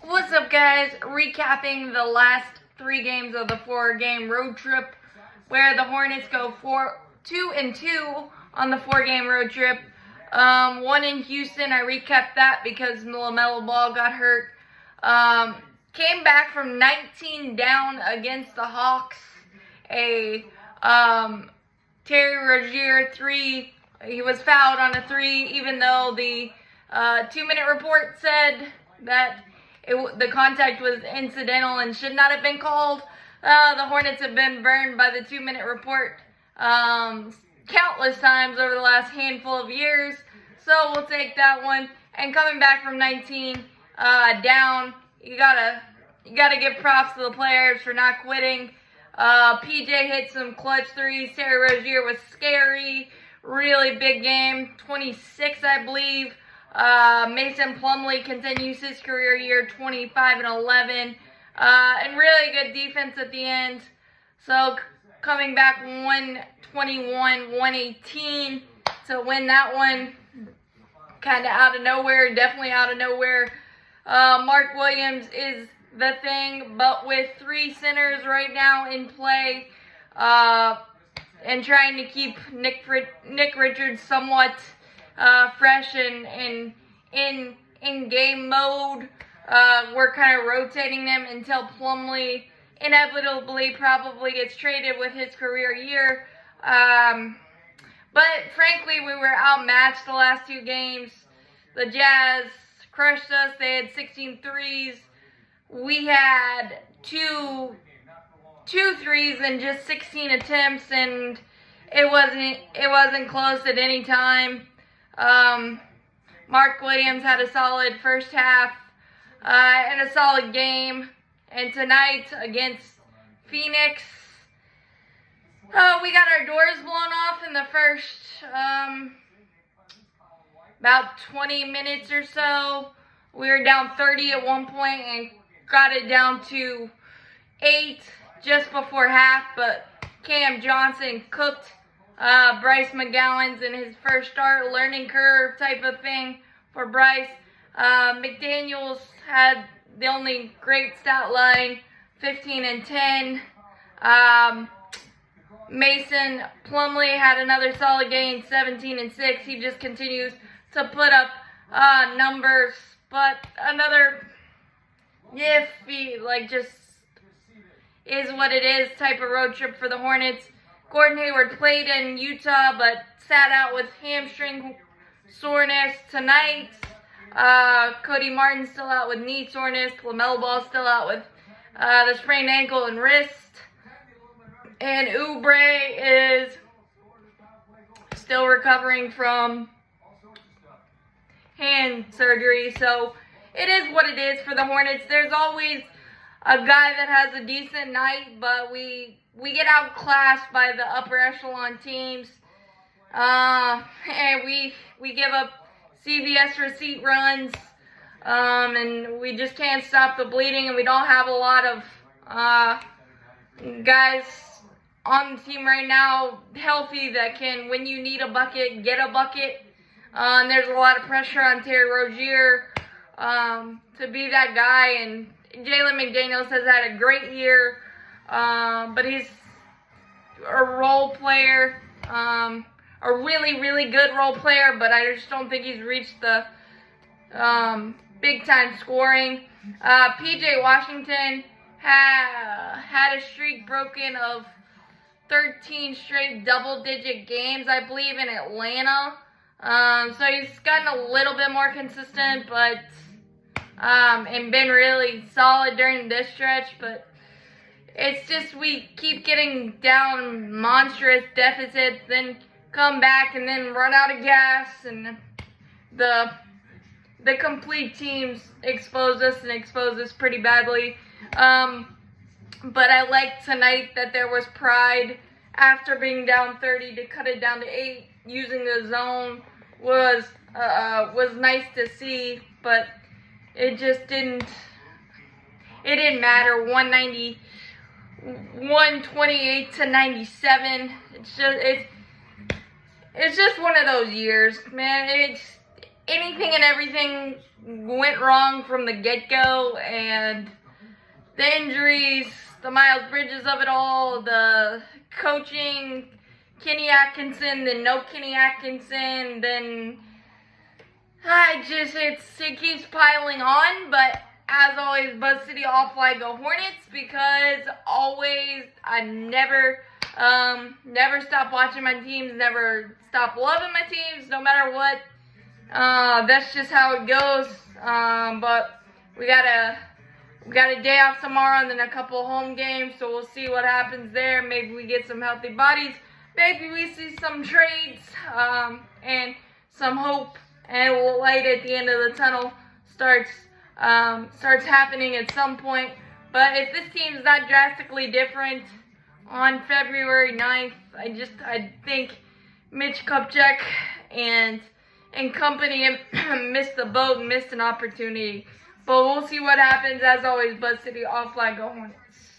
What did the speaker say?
What's up, guys? Recapping the last 3 games of the 4-game road trip, where the Hornets go 2-2 on the 4-game road trip. One in Houston. I recapped that because LaMelo Ball got hurt. Came back from 19 down against the Hawks. A Terry Rozier 3. He was fouled on a 3, even though the 2-minute report said that the contact was incidental and should not have been called. The Hornets have been burned by the 2-minute report countless times over the last handful of years, so we'll take that one. And coming back from 19 down, you gotta give props to the players for not quitting. PJ hit some clutch threes. Terry Rozier was scary. Really big game. 26, I believe. Mason Plumlee continues his career year, 25-11. And really good defense at the end. So coming back 121-118 to win that one. Kind of out of nowhere. Definitely out of nowhere. Mark Williams is the thing, but with 3 centers right now in play, and trying to keep Nick Richards somewhat fresh and in game mode, we're kind of rotating them until Plumlee inevitably probably gets traded with his career year. But frankly, we were outmatched the last 2 games. The Jazz crushed us. They had 16 threes. We had two threes in just 16 attempts, and it wasn't close at any time. Mark Williams had a solid first half and a solid game. And tonight against Phoenix, we got our doors blown off in the first about 20 minutes or so. We were down 30 at one point and got it down to 8 just before half, but Cam Johnson cooked Bryce McGowan's in his first start, learning curve type of thing for Bryce. McDaniels had the only great stat line, 15 and 10. Mason Plumlee had another solid game, 17 and 6. He just continues to put up numbers, but another iffy, just is what it is type of road trip for the Hornets. Gordon Hayward played in Utah, but sat out with hamstring soreness tonight. Cody Martin's still out with knee soreness. LaMelo Ball's still out with the sprained ankle and wrist. And Oubre is still recovering from hand surgery. So it is what it is for the Hornets. There's always a guy that has a decent night, but we get outclassed by the upper echelon teams. And we give up CVS receipt runs, and we just can't stop the bleeding, and we don't have a lot of guys on the team right now healthy that can, when you need a bucket, get a bucket. And there's a lot of pressure on Terry Rozier to be that guy, and Jalen McDaniels has had a great year, but he's a role player, a really, really good role player, but I just don't think he's reached the big-time scoring. PJ Washington had a streak broken of 13 straight double-digit games, I believe, in Atlanta. So he's gotten a little bit more consistent, but and been really solid during this stretch, but it's just we keep getting down monstrous deficits, then come back and then run out of gas, and the complete teams expose us pretty badly. But I liked tonight that there was pride after being down 30 to cut it down to 8 using the zone was nice to see, but it just didn't matter. 128 to 97. It's just one of those years, man. anything and everything went wrong from the get-go, and the injuries, the Miles Bridges of it all, the coaching, Kenny Atkinson, then no Kenny Atkinson, then it keeps piling on. But as always, Buzz City all fly go Hornets, because I never stop watching my teams, never stop loving my teams, no matter what. That's just how it goes. But we got a day off tomorrow and then a couple home games, so we'll see what happens there. Maybe we get some healthy bodies. Maybe we see some trades, and some hope and light at the end of the tunnel starts happening at some point. But if this team's not drastically different on February 9th, I think Mitch Kupchak and company missed the boat and missed an opportunity. But we'll see what happens. As always, Buzz City, all fly, go Hornets.